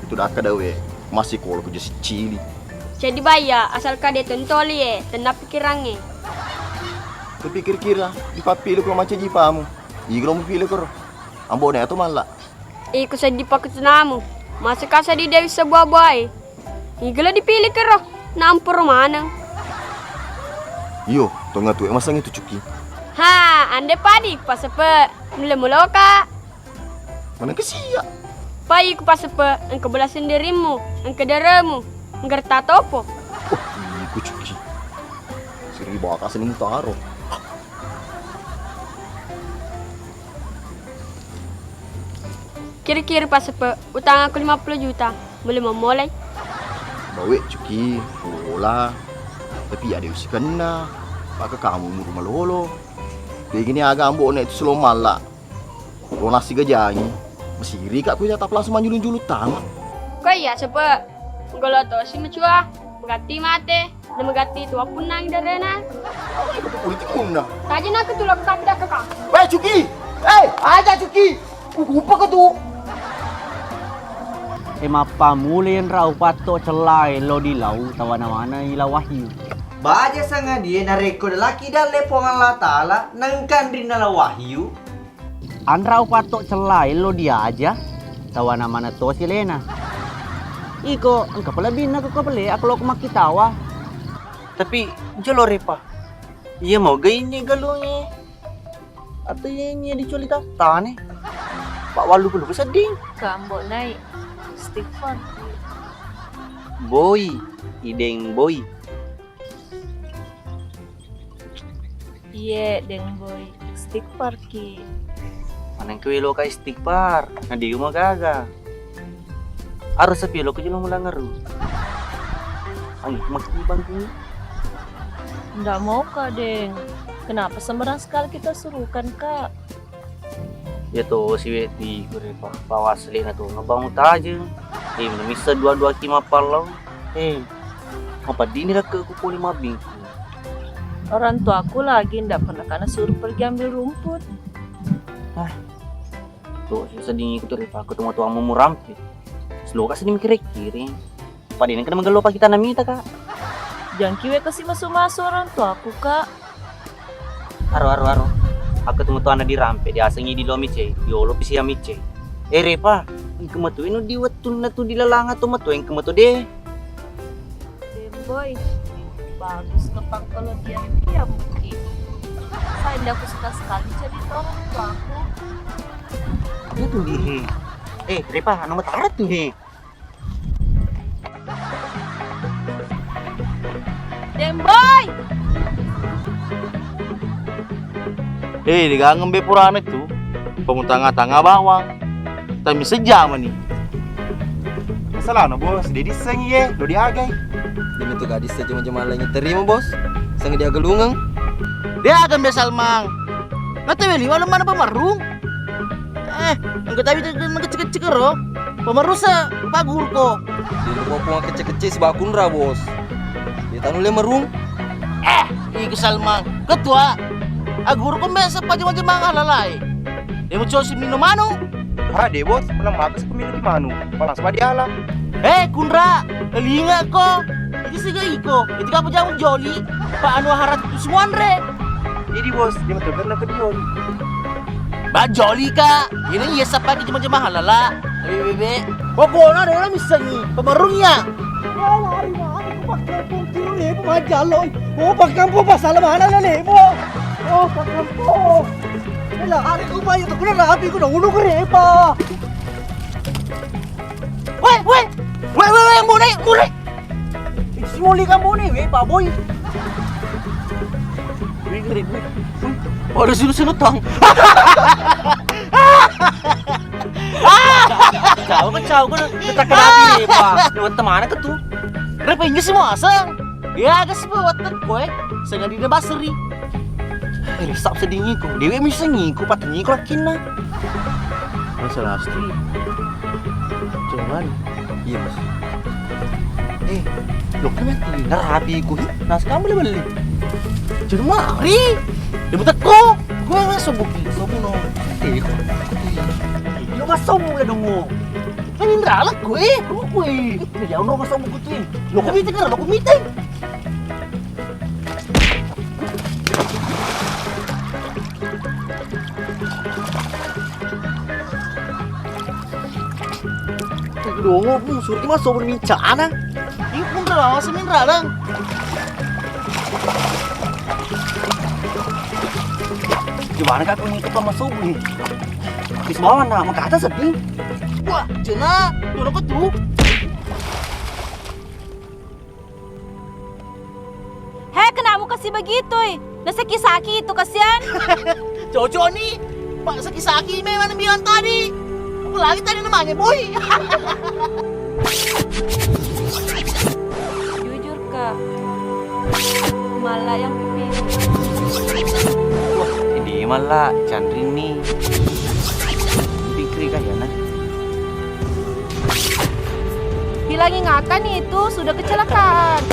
Speaker 12: Itu dah kadawe. Masih kalau kerja si cili.
Speaker 10: Jadi bayar asal kade tontoli tenap pikirannya.
Speaker 12: Kepikir-kira di papilo ko macam jipamu. Igro mo pilo ko. Ambon itu malah.
Speaker 10: Iku sa di pakutunamu. Masa kasa di dewi sebuah boy. Iglo dipilih kero. Nampur mana?
Speaker 12: Yo, tonga tu masang itu cuki.
Speaker 10: Ha, ande padi pas apa? Mula-mula kak.
Speaker 12: Mana kesia?
Speaker 10: Pai ku pas apa? Engkau belas sendirimu, engkau daramu, engkau tatopo.
Speaker 12: Oh, iku cuki. Siri bawa kasen ini taro.
Speaker 10: Kira-kira pas apa? Utang aku 50 juta. Belum memulai.
Speaker 12: Bawa cuki, bola. Tapi ada usi kena. Maka kamu muru malolo. Begini agak ambok itu selalu malak. Kalau nasi gajangi. Masih iri kak aku tak langsung manjulun-julut tangan.
Speaker 10: Kau iya sebab. Kalau tu si macua. Megati mate. Dan megati tua punang darena.
Speaker 12: Itu politik punang.
Speaker 10: Tadi nak ketulak tak dah kakak.
Speaker 12: Weh cuki. Aja cuki. Lupa ke tu.
Speaker 13: Mapa mulin rau pato celai lo di lau tawana mana ila wahyu.
Speaker 8: Baja sanga dia nareko laki dale pongan la taala nangkan rinala wahyu.
Speaker 13: An rau pato celai lo dia aja tawana mana to si Lena. Iko ang kapalabin na ko pala ako lo kumakitawa.
Speaker 8: Tapi jalo repa. Iya mau gaynya galungnya. Atau yang diculik tane. Pak Walu belum sedih.
Speaker 3: Kambok naik. Stefan.
Speaker 8: Boy, ideng boy.
Speaker 3: Iya, deng boy. Istighfar ki.
Speaker 8: Manang kue lo ka istighfar. Nadi mo gaga.
Speaker 5: Harus sepilo ke jelong ulang ngaru. Angin maki bangku.
Speaker 3: Nggak mau Kak Deng. Kenapa sembarang sekali kita suruhkan Kak?
Speaker 5: Ya tuh si Weti gue bawa selina tuh ngebangun aja. Bisa dua-dua kima palau. Apa dini dah ke kuku 5 bingku.
Speaker 3: Orang tua aku lagi ndak pernah karena suruh pergi ambil rumput.
Speaker 5: Tuh sedih ikut Ripa, aku temu tuang mau rampe. Slow kasih mikir-kiri. Pada ini kena menggelopa kita namita Kak.
Speaker 3: Jangan kiwe kasih masuk-masuk orang tua aku Kak.
Speaker 5: Aro. Aku temu tuh anak di rampe, dia asengi di lomice, yolo pisi amice. Ripa, yang kemetu ini diwatun na tuh di lelanga tuh metu yang kemetu deh.
Speaker 3: Boy, bagus kepang kalau dia mungkin. Saya ndak aku suka sekali jadi orang tua aku.
Speaker 5: Itu tuh he. Ripa, nomor tarat tuh he.
Speaker 3: Boy.
Speaker 12: Diganggem be purana itu. Pemutanga-tanga bawang. Tapi sejam nih.
Speaker 7: Masalah no bos, dia diseng ye, lo diagai.
Speaker 8: Ini tuh gadis cuma-cuma lagi terima bos. Sang dia gelungang.
Speaker 12: Dia akan be Salmang. Nggak tahu liwa mana pemarung. Enggak tahu itu kecil-kecil kero. Pemarung sa pagur kok.
Speaker 8: Dia mau pulang kecil-kecil sebakun ra bos. Dia tanu le merung.
Speaker 12: Iku Salmang. Ketua. Agur kok biasa macam-macam lalai. Dia mau coba minum manu.
Speaker 7: Deh bos, pernah makan sepemilu di manu. Palang sama dialah.
Speaker 12: Kundra, telinga ko. Itu sih gak iko. Itu kamu jangan joli. Pak Anu harat itu semua andre.
Speaker 7: Jadi bos, dia betul benar ke joli.
Speaker 12: Ba joli kak. Ini iya sapa ke cuma-cuma halala. Bebe. Pokoknya ada orang misalnya pemerungnya.
Speaker 6: Lari mana aku pakai pungkir lebo majalo. Pakai po pasal mana na lebo. Pakai po. Ela hari ko ba yung kuna rabi ko na ulo ko repa.
Speaker 12: Weh, mune.
Speaker 6: Simuli ka muna eh, baboy.
Speaker 12: Ada sunut tang. Kacau ko na. Natakarabi pa. Lewat temana ka tuh. Repa inyo semua asang. Ya agak sebuah watak ko Sengaja di baseri. Risap sedingin ko. Dewi misalnya ko patengin ko lakin na. Masalah pasti. Cuman.
Speaker 8: Iya bos.
Speaker 12: Lo kan mati. Narabi ko. Nas kamu beli. Jadi mari. Dia betul ko. Gue nggak sobuki. Sobu no. Lo nggak sobu ya dong. Kan indra lah gue. Jadi orang nggak sobu kutu. Lo kumite kan? Lo kumite. Dongo pun surti mah sobor mincana. Ini pun terlalu semin ralang. Gimana kak aku ngikut sama sobor nih? Habis bawah nah, maka atas sedih. Wah, cina, dono ko tuh.
Speaker 3: Kenapa kasih begitu? Nasaki-saki itu kasihan.
Speaker 12: Cocok nih, Pak Saki-Saki memang bilang tadi. Lagi tadi namanya boy.
Speaker 3: Jujur kak, malah yang pilih.
Speaker 5: Wah, ini malah Chandri nih. Pikir kayak nah.
Speaker 3: Hilang ingatan itu sudah kecelakaan.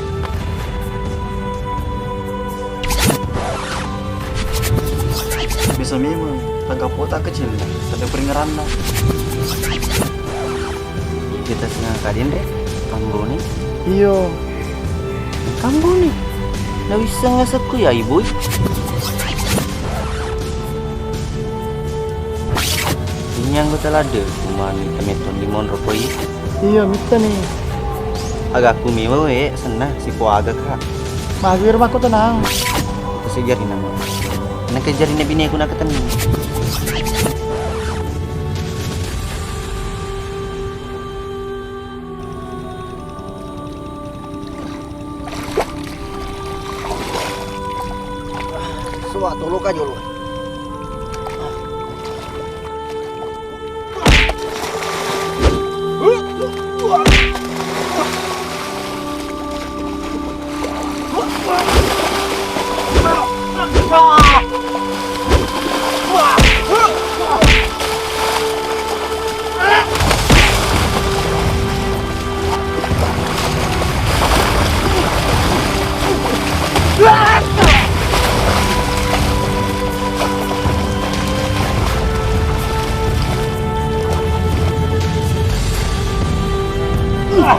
Speaker 8: Bisa memang tangkap kota kecil ada peringatan lah.
Speaker 5: Kita senang kadin deh. Kamu nih.
Speaker 6: Iyo.
Speaker 5: Kamu nih. Nggak bisa ngasatku ya ibu. Ini yang gue telah ada. Cuma temeton di monropoi.
Speaker 6: Iya, minta nih.
Speaker 5: Agak kumiwa senang si po agak kak.
Speaker 6: Magwir mah ko tenang.
Speaker 5: Kasi jari nama. Nakajarin na binay ko na katanin.
Speaker 12: Suwa, tulog ka dulu.
Speaker 3: Kak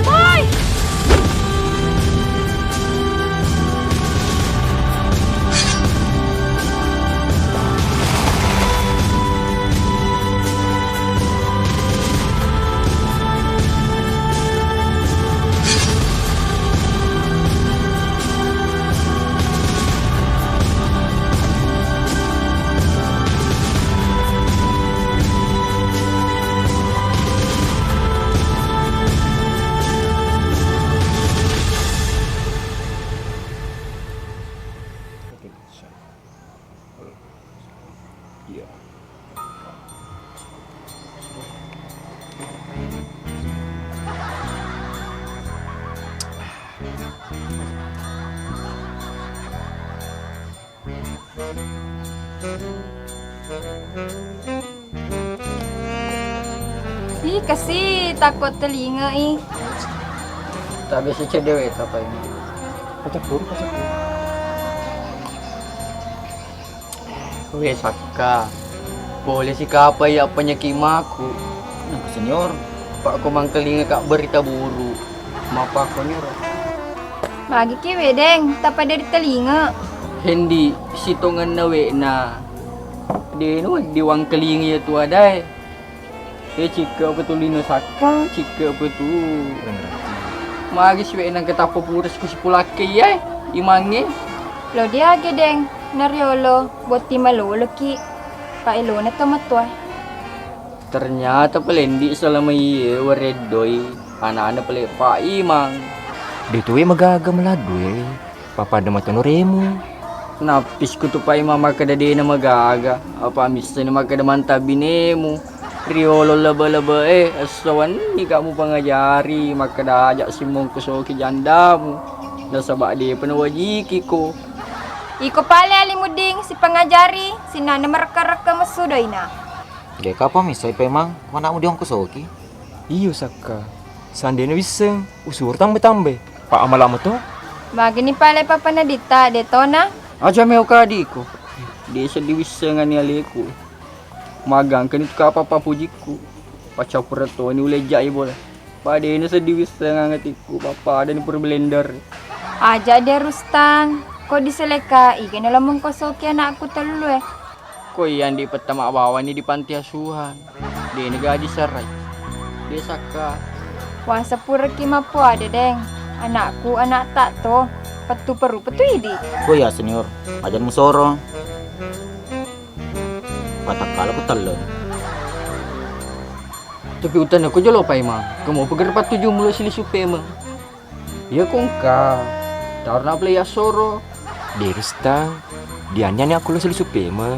Speaker 3: Boy! Ih, kasih takut telinga ih.
Speaker 9: Tak biasa cek dewe apa ini.
Speaker 7: Kacak buru.
Speaker 9: Weh Saka. Boleh sih apa ya penyekimaku.
Speaker 8: Nah, senior.
Speaker 9: Pak ko mangkelinga kak berita buruk. Mapa ko nyoro.
Speaker 3: Bagi kiwe deng, tapa dari telinga.
Speaker 9: Hendi sitongan na we na. Di no di wang kelinga tu adai. Cika betul lino Saka, cika betul. Magi siwe nang ketapo puras ku sipulake ya. Imange.
Speaker 3: Lo dia age deng, nariolo buat timalolo ki. Pa ilo na tomatwa.
Speaker 9: Ternyata pelendi selama iya waredoy. Anak-anak pele Pak Imang.
Speaker 7: Dito magaga meladwe. Papa ada matono remu.
Speaker 9: Napis ko to Pak Imang makadade na magaga. Apa misa na makadamanta binemu. Riolo laba-laba asawan ni kamu pangajari makadajak si mong kusoki jandamu. Nasabak dia penawajiki ko.
Speaker 3: Iko pale alimuding si pangajari, si nana mereka-reka masudoy na.
Speaker 8: Deka apa misai pemang mana mu diong kusoki?
Speaker 7: Iyo Saka. Sandene wiseng usur tambe-tambe. Pak amalama to?
Speaker 3: Bagi ni pale papanadita detona.
Speaker 9: Aja meu kadiko. Dia sedih wisengan ni aliku. Magang kanit ka apa pujiku. Pacaw purato ni ulay jay bola. Pade na sedih wisengan ngatiku papa ada ni pur blender.
Speaker 3: Aja de Rustan. Ko diseleka, ikan na lamang kosoki anakku telu
Speaker 9: Ko yan di pertama bawa ni di panti asuhan. Di negara di serai. Di Saka.
Speaker 3: Wasa pura kima po ada deng. Anakku anak tak to. Patu peru patu idi.
Speaker 8: Oh ya senior, ajan mu soro. Patak kala ko talo.
Speaker 9: Tapi utan aku jolo pa Imang. Kamu pegar patuju mula sili supe emang. Ya kong ka. Tarna playa soro.
Speaker 7: Derustang. Dianya ni aku lo seli supe mah.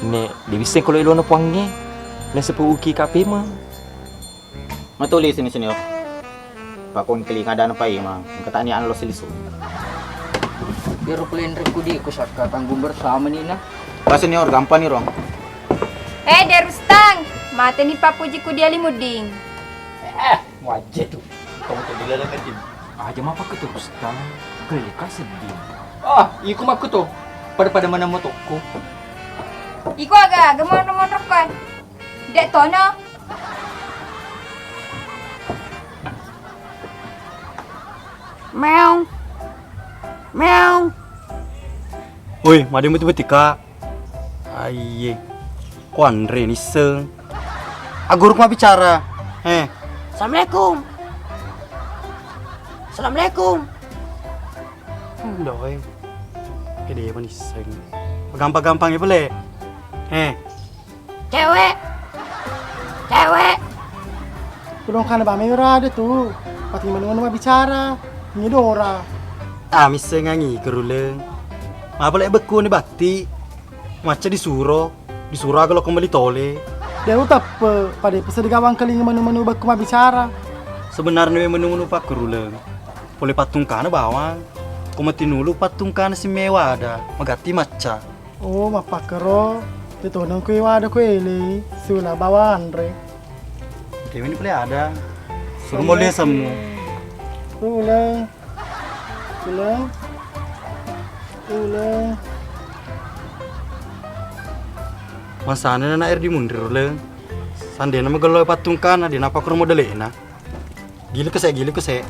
Speaker 7: Ne, diwiseng kalau ilo na puangnya. Na sepu uki kape mah.
Speaker 8: Matulis ini senior. Pakon kelinga dan pa Imang. Katanian lo silisu.
Speaker 9: Biar blender ku di ku Saka tanggung bersama ni nah.
Speaker 8: Pak senior gampang nih rong.
Speaker 3: De Rustang. Mata ni papuji ku dia limuding.
Speaker 9: Wajah tuh.
Speaker 8: Kamu tuh dilalangkan tim.
Speaker 7: Aja mapa ke Rustang. Kelika sedih.
Speaker 9: Iku maku tuh. Pada mana motoku.
Speaker 3: Iko aga, gemon-gemon rokok. Dek tono.
Speaker 6: Meong. Meong.
Speaker 4: Woi, madi mu tiba tika. Aye. Ko Andre ni seng. Aguru mah bicara.
Speaker 6: Assalamualaikum. Assalamualaikum.
Speaker 4: Doi. Kede apa nih seng. Gampang-gampang ya boleh.
Speaker 6: Cewek. Cewek. Belum kan ba merah ada tuh. Pati mana bicara. Ini Dora.
Speaker 4: Miseng ngangi keruleng. Apa lek beku ni bakti. Maca disuruh kalau kembali tole.
Speaker 6: Dia utap pada pesan gawang keling menu-menu beku mah bicara.
Speaker 4: Sebenarnya menu-menu pak keruleng. Boleh patung kana bawang. Komati nulu patung kana si mewah ada. Magati maca.
Speaker 6: Oh, mapakero. Itu nang kue wada kue ini. Sula bawa Andre.
Speaker 4: Dewi ini boleh ada. Suruh boleh semua.
Speaker 6: Ulang. Ulang. Ulang. Masana na air di mundur le. Sande na magaloy patung kana di napa kurmo dele na. Gili kese.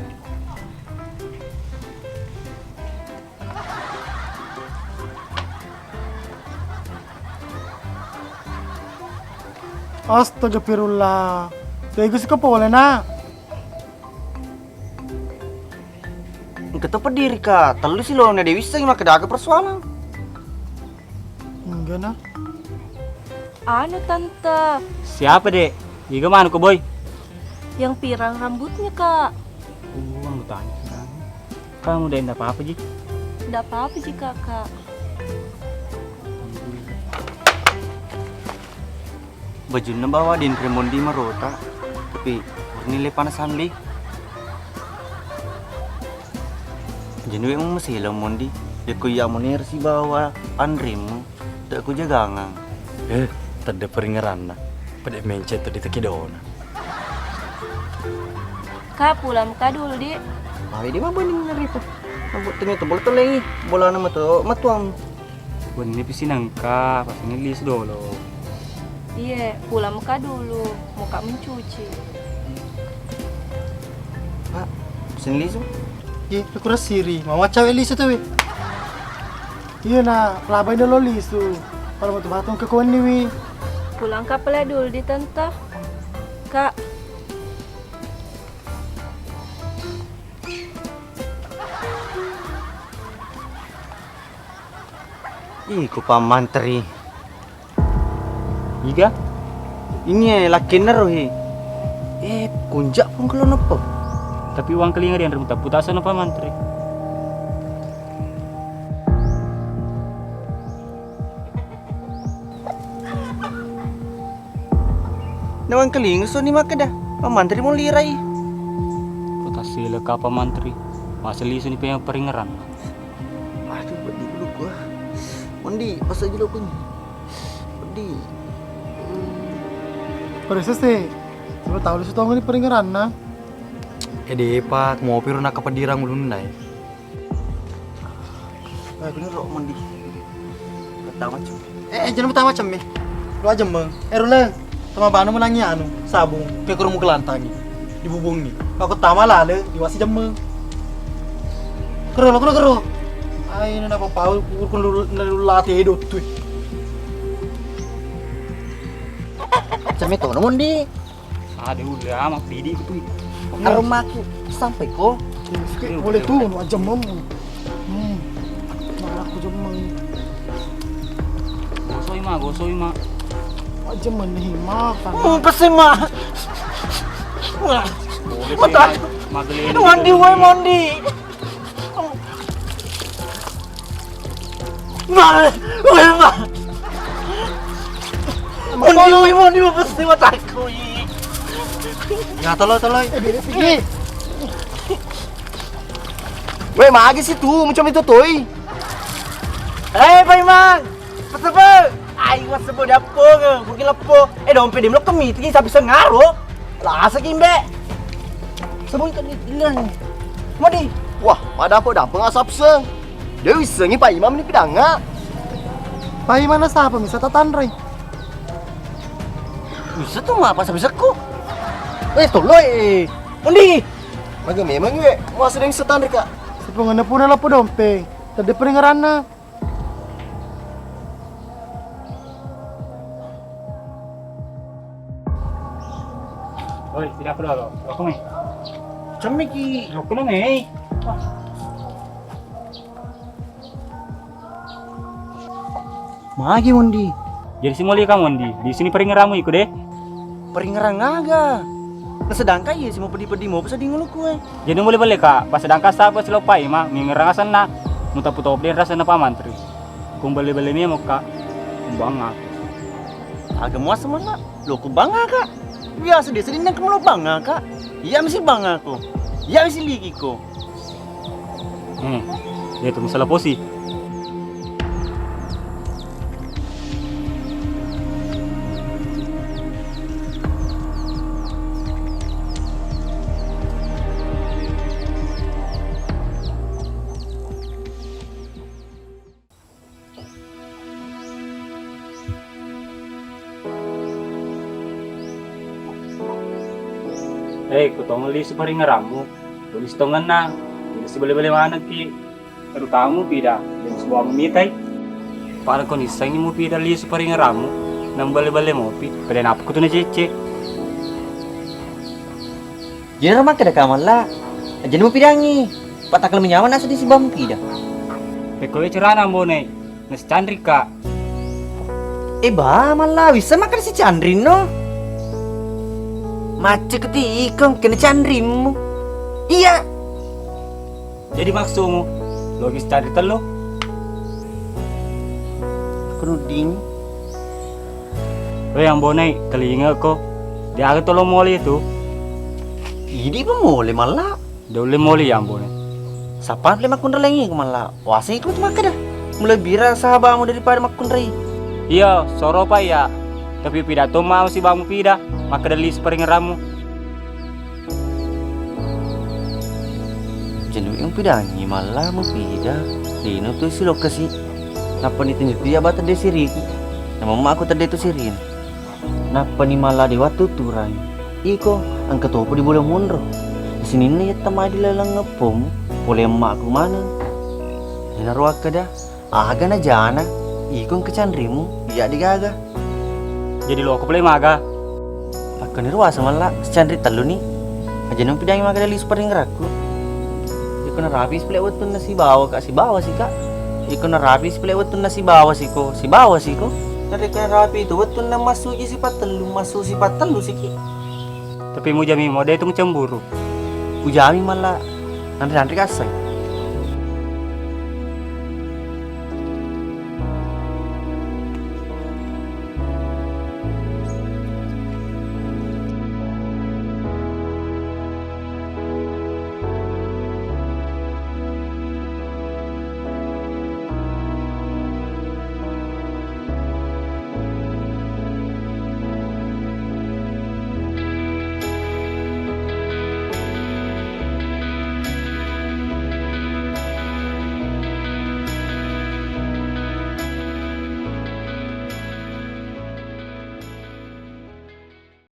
Speaker 6: Astagfirullah. Tega sih kapole na.
Speaker 8: Kita pediri kak, terlalu sih lo Dewi sing maka daga persoalan.
Speaker 6: Enggak na.
Speaker 3: Anu tante,
Speaker 4: Siapa dek? Iga mana kok boy?
Speaker 3: yang pirang rambutnya kak.
Speaker 4: Kamu tanya. Kamu udah enggak apa-apa Ji?
Speaker 3: Tidak apa-apa sih kakak.
Speaker 5: Bajunya bawa din Kremondi marota, tapi nilai panasan li. Jadi emang masih lah Mondi, dia kuya monir si bawa anrimu, tak ku jagangan.
Speaker 6: Tadi peringaran na. Pada mencet tadi tekidona.
Speaker 3: Kak pulang kak dulu di.
Speaker 8: Ay, di ba ba ning narito? Nabot tingin to, boleh lagi. Bola na mato, matuang.
Speaker 4: Buat ini pisinangka, pas ini lis dulu.
Speaker 3: Iya, pulang kak dulu. Muka mencuci.
Speaker 8: Pak, sini liso.
Speaker 6: Ye, aku siri. Mama cewek lisu tuh. Iya na, pelabay na lo lisu. Kalau mau batong ke kuan nih wi.
Speaker 3: Pulang kak pala dulu di tante. Kak,
Speaker 8: Ih, ku pamantri.
Speaker 4: Iga?
Speaker 8: Ini laki na rohi. Kunjak pun kalau nopo.
Speaker 4: Tapi uang kelinga dia rebuta putasan apa mantri?
Speaker 8: Nawang keling so ni maka dah. Pamantri mau lirai.
Speaker 4: Putasila ka apa mantri? Masa lisu ni pengen peringaran.
Speaker 8: Aduh, badi dulu gua. Mondi, pas aja lo pun. Badi.
Speaker 6: Parece sih. Coba tahu lisu tahu ni peringaran na. Pak, mau piru nak kepedirang ulunai.
Speaker 8: Bener lo Mondi. Kata macam.
Speaker 6: Jangan pertama macam ni. Lu aja meng. Ruleng. Sama banu menangnya anu, sabung, ke kerumu kelantangi, dibubung nih. Aku tama lah le, diwasi jemeng. Kero. Ay, ini apa pau, kun lu latih hidup tuh.
Speaker 8: Macam itu no Mondi.
Speaker 4: Ada udah mak pidi itu.
Speaker 8: Aromaku sampai ko.
Speaker 6: Boleh tuh, nu aja mem. Malah aku jemeng.
Speaker 4: Gosoi mak.
Speaker 6: Aja menih makan.
Speaker 8: Pasti mah. Mata. Mondi. Mondi pasti mataku.
Speaker 6: Ya tolong. Pergi.
Speaker 12: Magi situ macam itu toy.
Speaker 8: Paiman. Pasapa. Ay, wasabo dapo nga. Bukil lapo. Dompet dia melok kemi. Tingin sabi sa ngaro. Lasa kimbe. Sabon ka nilan. Mondi.
Speaker 12: Wah, pada apa dapat ngasap se? Dia bisa ngi Pak Imam ni pidanga.
Speaker 6: Pak Imam na sapa misa tatanray.
Speaker 8: Bisa tuh mah pas bisa ko. Toloy. Mondi.
Speaker 12: Maga memang we, masa ding setan ka.
Speaker 6: Sepungana po na lapo dompe. Tadi peringaran na.
Speaker 4: Oi, tidak perlu lo. Aku nih.
Speaker 8: Cami ki.
Speaker 4: Aku nih.
Speaker 8: Magi Mondi.
Speaker 4: Jadi si mulia kamu Mondi. Di sini peringaramu ikut deh.
Speaker 8: Peringaran naga. Nah sedangkan ya si mau pedi mau pas di ngulu kue.
Speaker 4: Jadi mulai balik kak. Pas sedangkan siapa si lopai mah mingerasan na. Muta puto obden rasa na pamantri. Kumbali balik ni mau kak. Kumbanga.
Speaker 8: Agak muas mana? Lo ku bangga kak. Biasa dia sedih kamu lo bangga kak. Iya mesti bangga ko. Iya mesti ligi ko.
Speaker 4: Dia tuh misalnya posi. Ku tong li supari ngaramu. Tulis tongan na. Tidak si bale-bale mana ki. Terutama pida yang sebuah memitai. Para kondisi ini mo pida li supari ngaramu. Nang bale-bale mo pi. Pada napa ko to na cece.
Speaker 5: Jadi rumah kada kamal lah. Jadi mau pidangi. Patakal menyaman asa di si bam pida.
Speaker 4: Kowe cerana mo ne. Nas Chandri ka.
Speaker 5: Bah malah bisa makan si Chandrin no. Macet ketikong kena Chandrimu. Iya.
Speaker 4: Jadi maksudmu logis Chandri telo?
Speaker 5: Keruding.
Speaker 4: Yang bonai telinga ko. Dia agak tolong moli itu.
Speaker 5: Ini pun boleh malah.
Speaker 4: Dole moli yang bonai.
Speaker 5: Sapaan boleh makun relengi ke malah. Wasi ikut makan dah. Mulai bira sahabatmu daripada makun rei.
Speaker 4: Iya, soro pa ya. Tapi pidato mau si bamu pida. Maka dari sepering ramu.
Speaker 5: Jenuh yang pidangi malah mau pida. Dino tuh si lokasi. Napa ni tunjuk dia bata de siriki. Nama mama aku tadi tu sirin. Napa ni malah di waktu turai. Iko ang ketopo di boleh munro. Di sini nih temai di lelang ngepom. Boleh emak aku mana? Ina ruak kada. Aga na jana. Iko ang kecandrimu. Iya digaga.
Speaker 4: Jadi lo aku boleh maga.
Speaker 5: Aku ni ruas malah secandri telu ni. Aja nung pidangi maga dari super ngeraku. Iko na rabis play watun na si bawa kak si bawa sih kak. Iko na rabis play watun na si bawa sih ko. Si bawa sih ko. Nari ka rapi itu watun na masuk si patelu masuk si patelu sih ki.
Speaker 4: Tapi mu jami mode itu cemburu.
Speaker 5: Ujami malah nanti kasih.